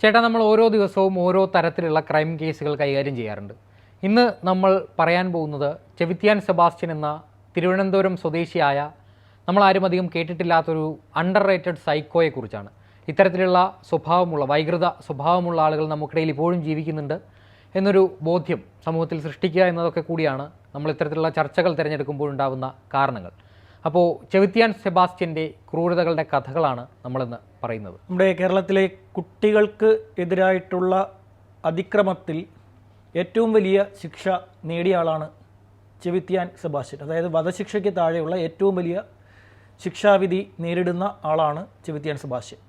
ചേട്ടാ, നമ്മൾ ഓരോ ദിവസവും ഓരോ തരത്തിലുള്ള ക്രൈം കേസുകൾ കൈകാര്യം ചെയ്യാറുണ്ട്. ഇന്ന് നമ്മൾ പറയാൻ പോകുന്നത് ചെവിത്തിയാൻ സെബാസ്റ്റ്യൻ എന്ന തിരുവനന്തപുരം സ്വദേശിയായ നമ്മളാരും അധികം കേട്ടിട്ടില്ലാത്തൊരു അണ്ടർ റേറ്റഡ് സൈക്കോയെക്കുറിച്ചാണ്. ഇത്തരത്തിലുള്ള വൈകൃത സ്വഭാവമുള്ള ആളുകൾ നമുക്കിടയിൽ ഇപ്പോഴും ജീവിക്കുന്നുണ്ട് എന്നൊരു ബോധ്യം സമൂഹത്തിൽ സൃഷ്ടിക്കുക എന്നതൊക്കെ കൂടിയാണ് നമ്മൾ ഇത്തരത്തിലുള്ള ചർച്ചകൾ തിരഞ്ഞെടുക്കുമ്പോഴുണ്ടാകുന്ന കാരണങ്ങൾ. അപ്പോൾ ചെവിത്തിയാൻ സെബാസ്റ്റ്യൻ്റെ ക്രൂരതകളുടെ കഥകളാണ് നമ്മളിന്ന് പറയുന്നത്. നമ്മുടെ കേരളത്തിലെ കുട്ടികൾക്ക് എതിരായിട്ടുള്ള അതിക്രമത്തിൽ ഏറ്റവും വലിയ ശിക്ഷ നേടിയ ആളാണ് ചെവിത്തിയാൻ സെബാസ്റ്റ്യൻ. അതായത് വധശിക്ഷയ്ക്ക് താഴെയുള്ള ഏറ്റവും വലിയ ശിക്ഷാവിധി നേരിടുന്ന ആളാണ് ചെവിത്തിയാൻ സെബാസ്റ്റ്യൻ.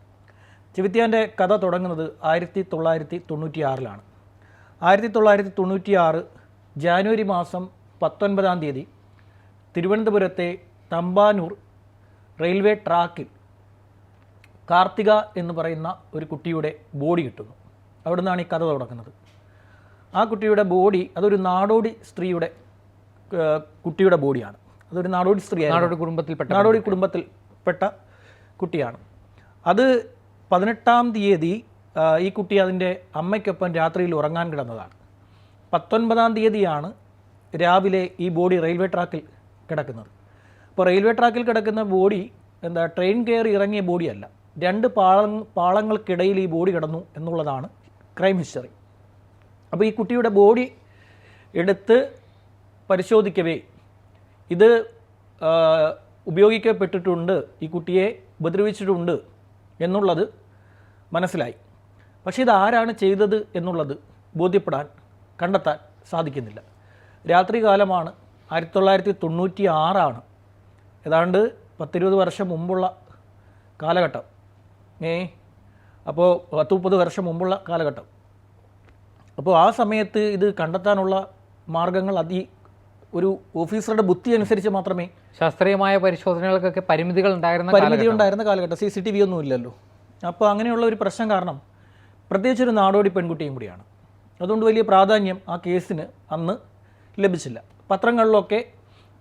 ചെവിത്തിയാൻ്റെ കഥ തുടങ്ങുന്നത് 1996 1996 ജാനുവരി മാസം 19 തിരുവനന്തപുരത്തെ തമ്പാനൂർ റെയിൽവേ ട്രാക്കിൽ കാർത്തിക എന്ന് പറയുന്ന ഒരു കുട്ടിയുടെ ബോഡി കിട്ടുന്നു. അവിടെ നിന്നാണ് ഈ കഥ തുടങ്ങുന്നത്. ആ കുട്ടിയുടെ ബോഡി അതൊരു നാടോടി സ്ത്രീയുടെ കുട്ടിയുടെ ബോഡിയാണ്. അതൊരു നാടോടി സ്ത്രീയാണ്, നാടോടി കുടുംബത്തിൽപ്പെട്ട കുട്ടിയാണ്. അത് 18 ഈ കുട്ടി അതിൻ്റെ അമ്മയ്ക്കൊപ്പം രാത്രിയിൽ ഉറങ്ങാൻ കിടന്നതാണ്. 19 രാവിലെ ഈ ബോഡി റെയിൽവേ ട്രാക്കിൽ കിടക്കുന്നത്. അപ്പോൾ റെയിൽവേ ട്രാക്കിൽ കിടക്കുന്ന ബോഡി ട്രെയിൻ കയറി ഇറങ്ങിയ ബോഡിയല്ല, 2 പാളങ്ങൾക്കിടയിൽ ഈ ബോഡി കിടന്നു എന്നുള്ളതാണ് ക്രൈം ഹിസ്റ്ററി. അപ്പോൾ ഈ കുട്ടിയുടെ ബോഡി എടുത്ത് പരിശോധിക്കവേ ഇത് ഉപയോഗിക്കപ്പെട്ടിട്ടുണ്ട്, ഈ കുട്ടിയെ ഉപദ്രവിച്ചിട്ടുണ്ട് എന്നുള്ളത് മനസ്സിലായി. പക്ഷേ ഇത് ആരാണ് ചെയ്തത് എന്നുള്ളത് കണ്ടെത്താൻ സാധിക്കുന്നില്ല. രാത്രി കാലമാണ്, 1996 ഏതാണ്ട് 10-20 വർഷം മുമ്പുള്ള കാലഘട്ടം. അപ്പോൾ 10-30 വർഷം മുമ്പുള്ള കാലഘട്ടം. അപ്പോൾ ആ സമയത്ത് ഇത് കണ്ടെത്താനുള്ള മാർഗങ്ങൾ ഒരു ഓഫീസറുടെ ബുദ്ധി അനുസരിച്ച് മാത്രമേ, ശാസ്ത്രീയമായ പരിശോധനകൾക്കൊക്കെ പരിമിതി ഉണ്ടായിരുന്ന കാലഘട്ടം. CCTV ഒന്നും ഇല്ലല്ലോ. അപ്പോൾ അങ്ങനെയുള്ള ഒരു പ്രശ്നം കാരണം, പ്രത്യേകിച്ചൊരു നാടോടി പെൺകുട്ടിയും കൂടിയാണ്. അതുകൊണ്ട് വലിയ പ്രാധാന്യം ആ കേസിന് അന്ന് ലഭിച്ചില്ല. പത്രങ്ങളിലൊക്കെ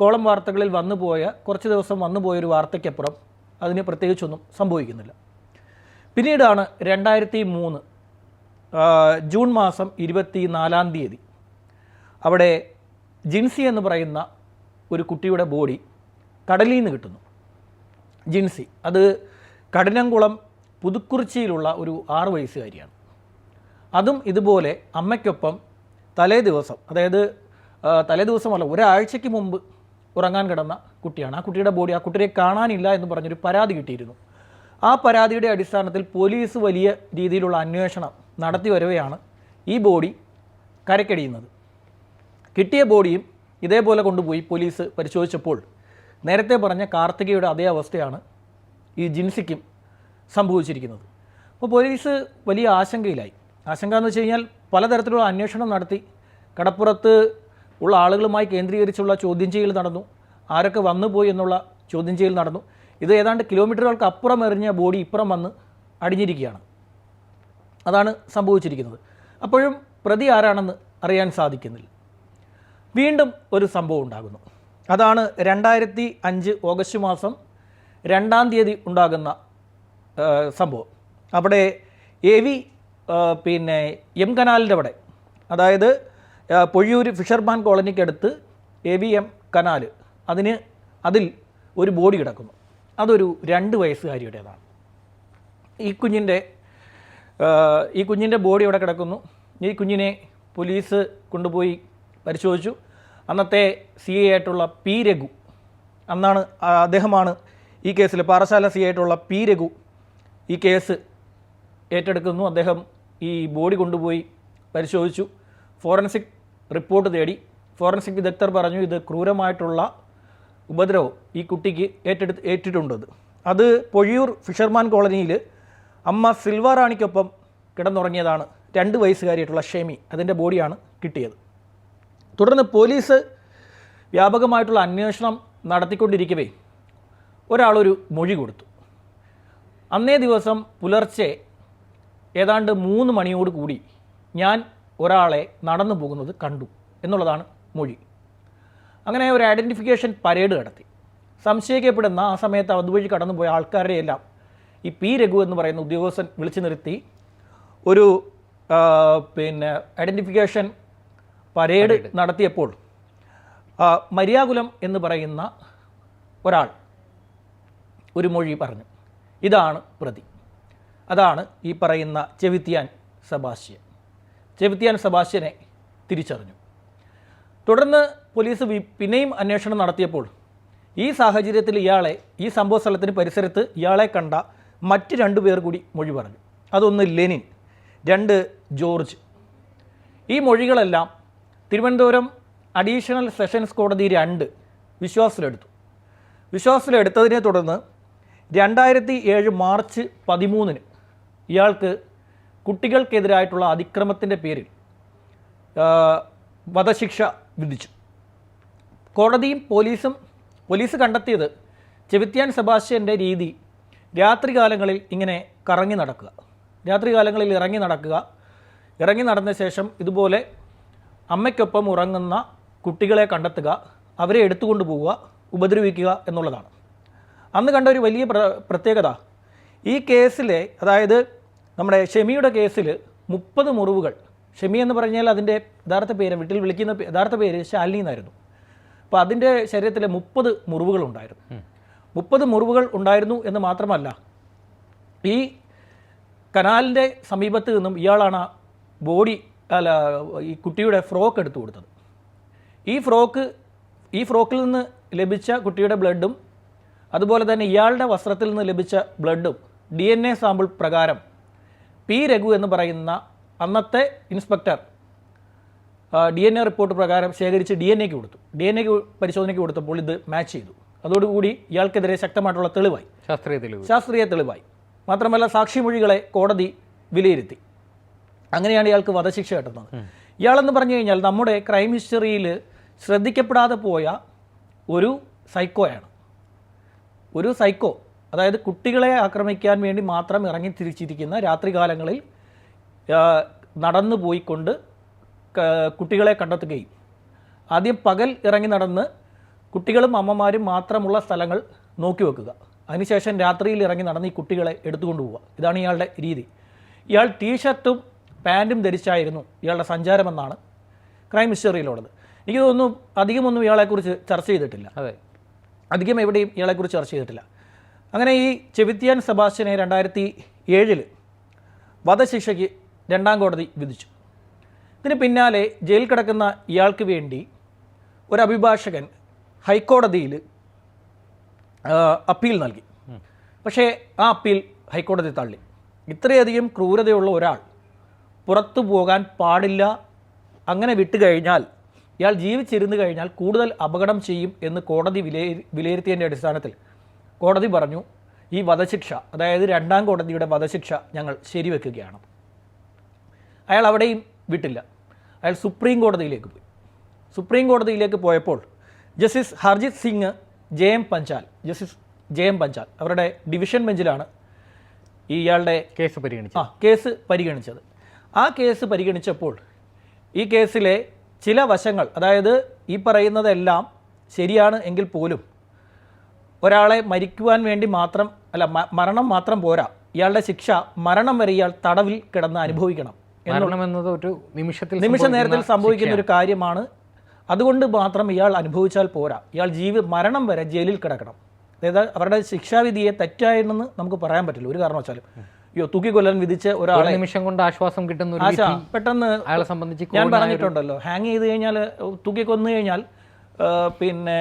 കോളം വാർത്തകളിൽ കുറച്ച് ദിവസം വന്നുപോയൊരു വാർത്തയ്ക്കപ്പുറം അതിന് പ്രത്യേകിച്ചൊന്നും സംഭവിക്കുന്നില്ല. പിന്നീടാണ് 2003 ജൂൺ മാസം 24 അവിടെ ജിൻസി എന്ന് പറയുന്ന ഒരു കുട്ടിയുടെ ബോഡി കടലിൽ നിന്ന് കിട്ടുന്നു. ജിൻസി അത് കഠിനംകുളം പുതുക്കുറിച്ചിയിലുള്ള ഒരു 6 വയസ്സുകാരിയാണ്. അതും ഇതുപോലെ അമ്മയ്ക്കൊപ്പം തലേദിവസമല്ല, ഒരാഴ്ചയ്ക്ക് മുമ്പ് ഉറങ്ങാൻ കിടന്ന കുട്ടിയാണ്. ആ കുട്ടിയുടെ ബോഡി, ആ കുട്ടിയെ കാണാനില്ല എന്ന് പറഞ്ഞൊരു പരാതി കിട്ടിയിരുന്നു. ആ പരാതിയുടെ അടിസ്ഥാനത്തിൽ പോലീസ് വലിയ രീതിയിലുള്ള അന്വേഷണം നടത്തി വരവെയാണ് ഈ ബോഡി കരക്കടിയുന്നത്. കിട്ടിയ ബോഡിയും ഇതേപോലെ കൊണ്ടുപോയി പോലീസ് പരിശോധിച്ചപ്പോൾ നേരത്തെ പറഞ്ഞ കാർത്തികയുടെ അതേ അവസ്ഥയാണ് ഈ ജിൻസിക്കും സംഭവിച്ചിരിക്കുന്നത്. അപ്പോൾ പോലീസ് വലിയ ആശങ്കയിലായി. ആശങ്ക എന്ന് വെച്ച് കഴിഞ്ഞാൽ പലതരത്തിലുള്ള അന്വേഷണം നടത്തി, കടപ്പുറത്ത് ഉള്ള ആളുകളുമായി കേന്ദ്രീകരിച്ചുള്ള ചോദ്യം ചെയ്യൽ നടന്നു, ആരൊക്കെ വന്നുപോയി എന്നുള്ള ചോദ്യം ചെയ്യൽ നടന്നു. ഇത് ഏതാണ്ട് കിലോമീറ്ററുകൾക്ക് അപ്പുറം എറിഞ്ഞ ബോഡി ഇപ്പുറം വന്ന് അടിഞ്ഞിരിക്കുകയാണ്. അതാണ് സംഭവിച്ചിരിക്കുന്നത്. അപ്പോഴും പ്രതി ആരാണെന്ന് അറിയാൻ സാധിക്കുന്നില്ല. വീണ്ടും ഒരു സംഭവം ഉണ്ടാകുന്നു. അതാണ് 2005 ഓഗസ്റ്റ് മാസം 2 ഉണ്ടാകുന്ന സംഭവം. അവിടെ എം കനാലിൻ്റെ അവിടെ, അതായത് പൊഴിയൂർ ഫിഷർമാൻ കോളനിക്കടുത്ത് AVM കനാൽ, അതിൽ ഒരു ബോഡി കിടക്കുന്നു. അതൊരു 2 വയസ്സുകാരിയുടേതാണ്. ഈ കുഞ്ഞിൻ്റെ ബോഡി അവിടെ കിടക്കുന്നു. ഈ കുഞ്ഞിനെ പോലീസ് കൊണ്ടുപോയി പരിശോധിച്ചു. അന്നത്തെ CI ആയിട്ടുള്ള P രഘു, അദ്ദേഹമാണ് ഈ കേസിൽ, പാറശാല CI ആയിട്ടുള്ള P രഘു ഈ കേസ് ഏറ്റെടുക്കുന്നു. അദ്ദേഹം ഈ ബോഡി കൊണ്ടുപോയി പരിശോധിച്ചു, ഫോറൻസിക് റിപ്പോർട്ട് തേടി. ഫോറൻസിക് വിദഗ്ധർ പറഞ്ഞു ഇത് ക്രൂരമായിട്ടുള്ള ഉപദ്രവം ഈ കുട്ടിക്ക് ഏറ്റിട്ടുണ്ടത്. അത് പൊഴിയൂർ ഫിഷർമാൻ കോളനിയിൽ അമ്മ സിൽവാറാണിക്കൊപ്പം കിടന്നുറങ്ങിയതാണ് 2 വയസ്സുകാരിയായിട്ടുള്ള ഷെമി. അതിൻ്റെ ബോഡിയാണ് കിട്ടിയത്. തുടർന്ന് പോലീസ് വ്യാപകമായിട്ടുള്ള അന്വേഷണം നടത്തിക്കൊണ്ടിരിക്കവേ ഒരാളൊരു മൊഴി കൊടുത്തു. അന്നേ ദിവസം പുലർച്ചെ ഏതാണ്ട് 3 മണിയോടുകൂടി ഞാൻ ഒരാളെ നടന്നു പോകുന്നത് കണ്ടു എന്നുള്ളതാണ് മൊഴി. അങ്ങനെ ഒരു ഐഡൻറ്റിഫിക്കേഷൻ പരേഡ് നടത്തി. സംശയിക്കപ്പെടുന്ന ആ സമയത്ത് അതുവഴി കടന്നുപോയ ആൾക്കാരെയെല്ലാം ഈ P രഘു എന്ന് പറയുന്ന ഉദ്യോഗസ്ഥൻ വിളിച്ചു നിർത്തി ഒരു പിന്നെ ഐഡൻറ്റിഫിക്കേഷൻ പരേഡ് നടത്തിയപ്പോൾ മരിയാകുലം എന്ന് പറയുന്ന ഒരാൾ ഒരു മൊഴി പറഞ്ഞു. ഇതാണ് പ്രതി, അതാണ് ഈ പറയുന്ന ചെവിത്തിയാൻ സെബാസ്റ്റ്യൻ. ചെവിത്തിയാൻ സെബാസ്റ്റ്യനെ തിരിച്ചറിഞ്ഞു. തുടർന്ന് പോലീസ് പിന്നെയും അന്വേഷണം നടത്തിയപ്പോൾ ഈ സാഹചര്യത്തിൽ ഇയാളെ, ഈ സംഭവ സ്ഥലത്തിന് പരിസരത്ത് ഇയാളെ കണ്ട മറ്റ് 2 പേർ കൂടി മൊഴി പറഞ്ഞു. അതൊന്ന് ലെനിൻ, 2 ജോർജ്. ഈ മൊഴികളെല്ലാം തിരുവനന്തപുരം അഡീഷണൽ സെഷൻസ് കോടതി 2 വിശ്വാസത്തിലെടുത്തു. വിശ്വാസത്തിലെടുത്തതിനെ തുടർന്ന് 2007 മാർച്ച് 13 ഇയാൾക്ക് കുട്ടികൾക്കെതിരായിട്ടുള്ള അതിക്രമത്തിൻ്റെ പേരിൽ വധശിക്ഷ വിധിച്ചു. കോടതിയും പോലീസ് കണ്ടെത്തിയത് ചെവിത്തിയാൻ സെബാസ്റ്റ്യൻ്റെ രീതി രാത്രികാലങ്ങളിൽ ഇങ്ങനെ കറങ്ങി നടക്കുക, രാത്രികാലങ്ങളിൽ ഇറങ്ങി നടന്ന ശേഷം ഇതുപോലെ അമ്മയ്ക്കൊപ്പം ഉറങ്ങുന്ന കുട്ടികളെ കണ്ടെത്തുക, അവരെ എടുത്തുകൊണ്ട് പോവുക, ഉപദ്രവിക്കുക എന്നുള്ളതാണ്. അന്ന് കണ്ട ഒരു വലിയ പ്രത്യേകത, ഈ കേസിലെ, അതായത് നമ്മുടെ ഷെമിയുടെ കേസിൽ 30 മുറിവുകൾ, ഷെമി എന്ന് പറഞ്ഞാൽ അതിൻ്റെ യഥാർത്ഥ പേര്, വീട്ടിൽ വിളിക്കുന്ന യഥാർത്ഥ പേര് ശാലിനി എന്നായിരുന്നു. അപ്പോൾ അതിൻ്റെ ശരീരത്തിൽ 30 മുറിവുകളുണ്ടായിരുന്നു. 30 മുറിവുകൾ ഉണ്ടായിരുന്നു എന്ന് മാത്രമല്ല, ഈ കനാലിൻ്റെ സമീപത്ത് നിന്നും ഇയാളാണ് ഈ കുട്ടിയുടെ ഫ്രോക്ക് എടുത്തു കൊടുത്തത്. ഈ ഫ്രോക്കിൽ നിന്ന് ലഭിച്ച കുട്ടിയുടെ ബ്ലഡും അതുപോലെ തന്നെ ഇയാളുടെ വസ്ത്രത്തിൽ നിന്ന് ലഭിച്ച ബ്ലഡും DNA സാമ്പിൾ പ്രകാരം പി രഘു എന്ന് പറയുന്ന അന്നത്തെ ഇൻസ്പെക്ടർ DNA റിപ്പോർട്ട് പ്രകാരം ശേഖരിച്ച് DNA പരിശോധനയ്ക്ക് കൊടുത്തപ്പോൾ ഇത് മാച്ച് ചെയ്തു. അതോടുകൂടി ഇയാൾക്കെതിരെ ശക്തമായിട്ടുള്ള തെളിവായി, ശാസ്ത്രീയ തെളിവായി. മാത്രമല്ല സാക്ഷിമൊഴികളെ കോടതി വിലയിരുത്തി. അങ്ങനെയാണ് ഇയാൾക്ക് വധശിക്ഷ കിട്ടുന്നത്. ഇയാളെന്ന് പറഞ്ഞു കഴിഞ്ഞാൽ നമ്മുടെ ക്രൈം ഹിസ്റ്ററിയിൽ ശ്രദ്ധിക്കപ്പെടാതെ പോയ ഒരു സൈക്കോയാണ്. ഒരു സൈക്കോ, അതായത് കുട്ടികളെ ആക്രമിക്കാൻ വേണ്ടി മാത്രം ഇറങ്ങി തിരിച്ചിരിക്കുന്ന, രാത്രികാലങ്ങളിൽ നടന്നു പോയിക്കൊണ്ട് കുട്ടികളെ കണ്ടെത്തുകയും ആദ്യം പകൽ ഇറങ്ങി നടന്ന് കുട്ടികളും അമ്മമാരും മാത്രമുള്ള സ്ഥലങ്ങൾ നോക്കി വെക്കുക, അതിനുശേഷം രാത്രിയിൽ ഇറങ്ങി നടന്ന് ഈ കുട്ടികളെ എടുത്തുകൊണ്ട് പോവുക. ഇതാണ് ഇയാളുടെ രീതി. ഇയാൾ ടീഷർട്ടും പാൻറ്റും ധരിച്ചായിരുന്നു ഇയാളുടെ സഞ്ചാരമെന്നാണ് ക്രൈം ഹിസ്റ്ററിയിലുള്ളത്. എനിക്ക് തോന്നുന്നു അധികമൊന്നും ഇയാളെക്കുറിച്ച് ചർച്ച ചെയ്തിട്ടില്ല, അധികം എവിടെയും ഇയാളെക്കുറിച്ച് ചർച്ച ചെയ്തിട്ടില്ല. അങ്ങനെ ഈ ചെവിത്തിയാൻ സെബാസ്റ്റ്യനെ 2007 വധശിക്ഷയ്ക്ക് 2ാം കോടതി വിധിച്ചു. ഇതിന് പിന്നാലെ ജയിലിൽ കിടക്കുന്ന ഇയാൾക്ക് വേണ്ടി ഒരു അഭിഭാഷകൻ ഹൈക്കോടതിയിൽ അപ്പീൽ നൽകി. പക്ഷേ ആ അപ്പീൽ ഹൈക്കോടതി തള്ളി. ഇത്രയധികം ക്രൂരതയുള്ള ഒരാൾ പുറത്തു പോകാൻ പാടില്ല, അങ്ങനെ വിട്ടുകഴിഞ്ഞാൽ ഇയാൾ ജീവിച്ചിരുന്നു കഴിഞ്ഞാൽ കൂടുതൽ അപകടം ചെയ്യും എന്ന് കോടതി വിലയിരുത്തിയതിൻ്റെ അടിസ്ഥാനത്തിൽ കോടതി പറഞ്ഞു, ഈ വധശിക്ഷ, അതായത് 2ാം കോടതിയുടെ വധശിക്ഷ ഞങ്ങൾ ശരിവെക്കുകയാണ്. അയാൾ അവിടെയും വിട്ടില്ല. അയാൾ സുപ്രീം കോടതിയിലേക്ക് പോയി. സുപ്രീം കോടതിയിലേക്ക് പോയപ്പോൾ justice Harjit Singh justice JM Panjal അവരുടെ ഡിവിഷൻ ബെഞ്ചിലാണ് ഇയാളുടെ കേസ് പരിഗണിച്ചത്. ആ കേസ് പരിഗണിച്ചപ്പോൾ ഈ കേസിലെ ചില വശങ്ങൾ, അതായത് ഈ പറയുന്നതെല്ലാം ശരിയാണ് എങ്കിൽ പോലും ഒരാളെ മരിക്കുവാൻ വേണ്ടി മാത്രം മരണം മാത്രം പോരാ, ഇയാളുടെ ശിക്ഷ മരണം വരെ ഇയാൾ തടവിൽ കിടന്ന് അനുഭവിക്കണം എന്നത് ഒരു നിമിഷ നേരത്തിൽ സംഭവിക്കുന്ന ഒരു കാര്യമാണ്. അതുകൊണ്ട് മാത്രം ഇയാൾ അനുഭവിച്ചാൽ പോരാ, ഇയാൾ മരണം വരെ ജയിലിൽ കിടക്കണം. അതായത് അവരുടെ ശിക്ഷാവിധിയെ തെറ്റായെന്ന് നമുക്ക് പറയാൻ പറ്റില്ല ഒരു കാരണവശാലും. തൂക്കിക്കൊല്ലാൻ വിധിച്ച് ഒരാളെ നിമിഷം കൊണ്ട് ആശ്വാസം കിട്ടുന്ന പെട്ടെന്ന് അയാളെ സംബന്ധിച്ച് ഞാൻ പറഞ്ഞിട്ടുണ്ടല്ലോ, ഹാങ് ചെയ്ത് കഴിഞ്ഞാൽ, തൂക്കിക്കൊന്നു കഴിഞ്ഞാൽ, പിന്നെ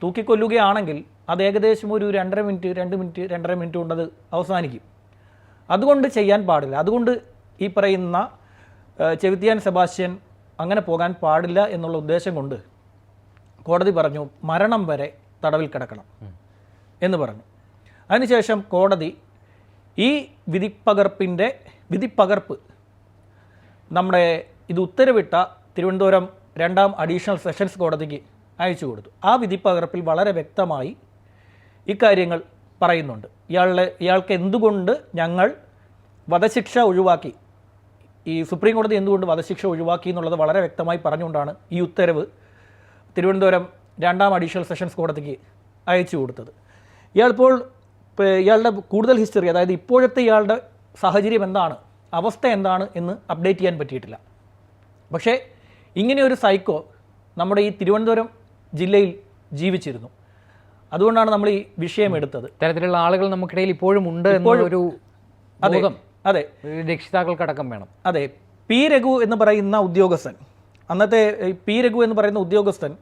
തൂക്കിക്കൊല്ലുകയാണെങ്കിൽ അത് ഏകദേശം ഒരു 2 മിനിറ്റ് 2.5 മിനിറ്റ് കൊണ്ട് അത് അവസാനിക്കും. അതുകൊണ്ട് ചെയ്യാൻ പാടില്ല. അതുകൊണ്ട് ഈ പറയുന്ന ചെവിത്തിയാൻ സെബാസ്റ്റ്യൻ അങ്ങനെ പോകാൻ പാടില്ല എന്നുള്ള ഉദ്ദേശം കൊണ്ട് കോടതി പറഞ്ഞു മരണം വരെ തടവിൽ കിടക്കണം എന്ന് പറഞ്ഞു. അതിനുശേഷം കോടതി ഈ വിധിപ്പകർപ്പ് നമ്മുടെ ഇത് ഉത്തരവിട്ട തിരുവനന്തപുരം 2ാം അഡീഷണൽ സെഷൻസ് കോടതിക്ക് അയച്ചു കൊടുത്തു. ആ വിധിപ്പകർപ്പിൽ വളരെ വ്യക്തമായി ഇക്കാര്യങ്ങൾ പറയുന്നുണ്ട്. ഇയാൾക്ക് എന്തുകൊണ്ട് ഞങ്ങൾ വധശിക്ഷ ഒഴിവാക്കി, ഈ സുപ്രീം കോടതി എന്തുകൊണ്ട് വധശിക്ഷ ഒഴിവാക്കി എന്നുള്ളത് വളരെ വ്യക്തമായി പറഞ്ഞുകൊണ്ടാണ് ഈ ഉത്തരവ് തിരുവനന്തപുരം 2ാം അഡീഷണൽ സെഷൻസ് കോടതിക്ക് അയച്ചു കൊടുത്തത്. ഇയാളുടെ കൂടുതൽ ഹിസ്റ്ററി, അതായത് ഇപ്പോഴത്തെ ഇയാളുടെ സാഹചര്യം എന്താണ് അവസ്ഥ എന്താണ് എന്ന് അപ്ഡേറ്റ് ചെയ്യാൻ പറ്റിയിട്ടില്ല. പക്ഷേ ഇങ്ങനെ ഒരു സൈക്കോ നമ്മുടെ ഈ തിരുവനന്തപുരം ജില്ലയിൽ ജീവിച്ചിരുന്നു. അതുകൊണ്ടാണ് നമ്മൾ ഈ വിഷയം എടുത്തത്. ഇത്തരത്തിലുള്ള ആളുകൾ നമുക്കിടയിൽ ഇപ്പോഴും ഉണ്ട് എന്നൊരു ബോധം അതെ രക്ഷിതാക്കൾക്കടക്കം വേണം. അതെ, പി രഘു എന്ന് പറയുന്ന ഉദ്യോഗസ്ഥൻ, അന്നത്തെ പി രഘു എന്ന് പറയുന്ന ഉദ്യോഗസ്ഥൻ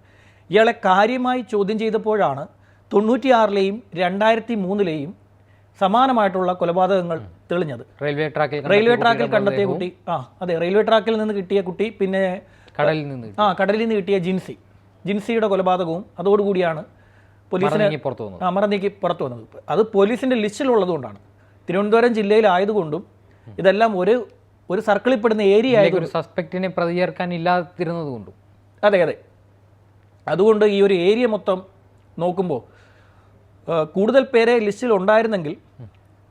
ഇയാളെ കാര്യമായി ചോദ്യം ചെയ്തപ്പോഴാണ് 96-ലെയും 2003-ലെയും സമാനമായിട്ടുള്ള കൊലപാതകങ്ങൾ തെളിഞ്ഞത്. റെയിൽവേ ട്രാക്കിൽ കണ്ടെത്തിയ കുട്ടി, അതെ, റെയിൽവേ ട്രാക്കിൽ നിന്ന് കിട്ടിയ കുട്ടി, പിന്നെ കടലിൽ നിന്ന് കിട്ടിയ ജിൻസിയുടെ കൊലപാതകവും അതോടുകൂടിയാണ് പോലീസിന് മറന്നീക്കി പുറത്തു വന്നത്. അത് പോലീസിന്റെ ലിസ്റ്റിലുള്ളതുകൊണ്ടാണ്. തിരുവനന്തപുരം ജില്ലയിലായതുകൊണ്ടും ഇതെല്ലാം ഒരു സർക്കിളിൽ പെടുന്ന ഏരിയ ആയതുകൊണ്ട്, സസ്പെക്റ്റിനെ പ്രതിചേർക്കാൻ ഇല്ലാതിരുന്നതുകൊണ്ടും, അതെ, അതുകൊണ്ട് ഈ ഒരു ഏരിയ മൊത്തം നോക്കുമ്പോൾ കൂടുതൽ പേരെ ലിസ്റ്റിൽ ഉണ്ടായിരുന്നെങ്കിൽ,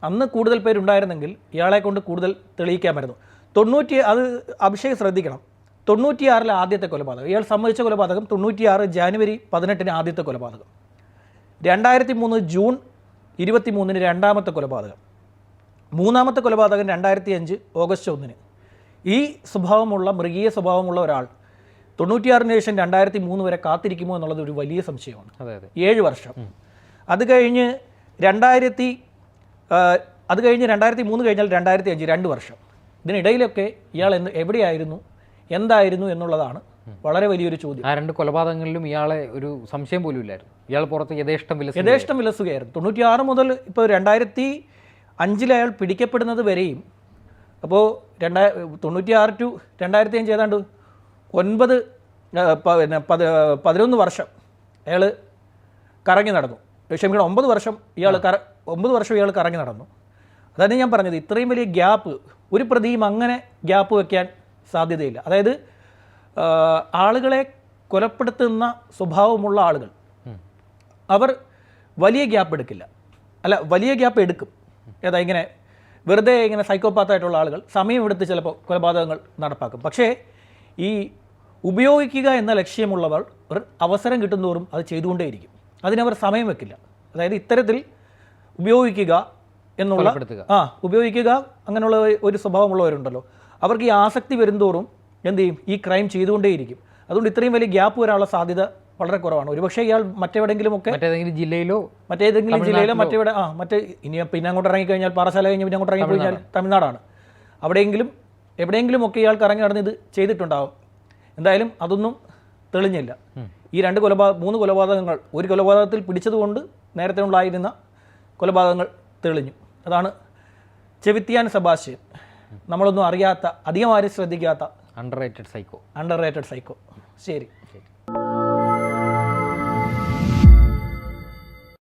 അന്ന് കൂടുതൽ പേരുണ്ടായിരുന്നെങ്കിൽ ഇയാളെ കൊണ്ട് കൂടുതൽ തെളിയിക്കാമായിരുന്നു. അത് അഭിഷേക് ശ്രദ്ധിക്കണം, 96-ലെ ആദ്യത്തെ കൊലപാതകം, ഇയാൾ സമ്മതിച്ച കൊലപാതകം 96 ജാനുവരി 18-ന് ആദ്യത്തെ കൊലപാതകം, 2003 ജൂൺ 23-ന് രണ്ടാമത്തെ കൊലപാതകം, മൂന്നാമത്തെ കൊലപാതകം 2005 ഓഗസ്റ്റ് 1-ന്. ഈ മൃഗീയ സ്വഭാവമുള്ള ഒരാൾ 96-ന് ശേഷം 2003 വരെ കാത്തിരിക്കുമോ എന്നുള്ളത് ഒരു വലിയ സംശയമാണ്. 7 വർഷം. അത് കഴിഞ്ഞ് 2003 കഴിഞ്ഞാൽ 2005, 2 വർഷം. ഇതിനിടയിലൊക്കെ ഇയാൾ എവിടെയായിരുന്നു, എന്തായിരുന്നു എന്നുള്ളതാണ് വളരെ വലിയൊരു ചോദ്യം. ആ 2 കൊലപാതകങ്ങളിലും ഇയാളെ ഒരു സംശയം പോലും ഇല്ലായിരുന്നു. ഇയാൾ പുറത്ത് യഥേഷ്ടം വിലസുകയായിരുന്നു. 96 മുതൽ ഇപ്പോൾ 2005 അയാൾ പിടിക്കപ്പെടുന്നത് വരെയും, അപ്പോൾ 96 ടു 2005 ഏതാണ്ട് 11 വർഷം അയാൾ കറങ്ങി നടന്നു. 9 വർഷം ഇയാൾ കറങ്ങി നടന്നു. അതാണ് ഞാൻ പറഞ്ഞത്, ഇത്രയും വലിയ ഗ്യാപ്പ് ഒരു പ്രതിയും അങ്ങനെ ഗ്യാപ്പ് വയ്ക്കാൻ സാധ്യതയില്ല. അതായത് ആളുകളെ കൊലപ്പെടുത്തുന്ന സ്വഭാവമുള്ള ആളുകൾ അവർ വലിയ ഗ്യാപ്പ് എടുക്കില്ല, വലിയ ഗ്യാപ്പ് എടുക്കും. ഇങ്ങനെ വെറുതെ ഇങ്ങനെ സൈക്കോപാത്തായിട്ടുള്ള ആളുകൾ സമയമെടുത്ത് ചിലപ്പോൾ കൊലപാതകങ്ങൾ നടപ്പാക്കും. പക്ഷേ ഈ ഉപയോഗിക്കുക എന്ന ലക്ഷ്യമുള്ളവർ അവസരം കിട്ടുന്നതോറും അത് ചെയ്തുകൊണ്ടേയിരിക്കും. അതിനവർ സമയം വെക്കില്ല. അതായത് ഇത്തരത്തിൽ ഉപയോഗിക്കുക അങ്ങനെയുള്ള ഒരു സ്വഭാവമുള്ളവരുണ്ടല്ലോ, അവർക്ക് ഈ ആസക്തി വരുംതോറും എന്ത് ചെയ്യും, ഈ ക്രൈം ചെയ്തുകൊണ്ടേയിരിക്കും. അതുകൊണ്ട് ഇത്രയും വലിയ ഗ്യാപ്പ് വരാനുള്ള സാധ്യത വളരെ കുറവാണ്. ഒരുപക്ഷെ ഇയാൾ മറ്റേതെങ്കിലും ജില്ലയിലോ ഇനി പിന്നെ അങ്ങോട്ട് ഇറങ്ങിക്കഴിഞ്ഞാൽ പാറശാല കഴിഞ്ഞ് പിന്നെ അങ്ങോട്ട് ഇറങ്ങിക്കഴിഞ്ഞാൽ തമിഴ്നാടാണ്. എവിടെയെങ്കിലും ഒക്കെ ഇയാൾ കറങ്ങി നടന്ന് ഇത് ചെയ്തിട്ടുണ്ടാവും. എന്തായാലും അതൊന്നും തെളിഞ്ഞില്ല. ഈ 3 കൊലപാതകങ്ങൾ, ഒരു കൊലപാതകത്തിൽ പിടിച്ചതുകൊണ്ട് നേരത്തെ ഉണ്ടായിരുന്ന കൊലപാതകങ്ങൾ തെളിഞ്ഞു. അതാണ് ചെവിത്തിയാൻ സെബാസ്റ്റ്യൻ, നമ്മളൊന്നും അറിയാത്ത, അധികം ആരും ശ്രദ്ധിക്കാത്ത അണ്ടർ റേറ്റഡ് സൈക്കോ. ശരി.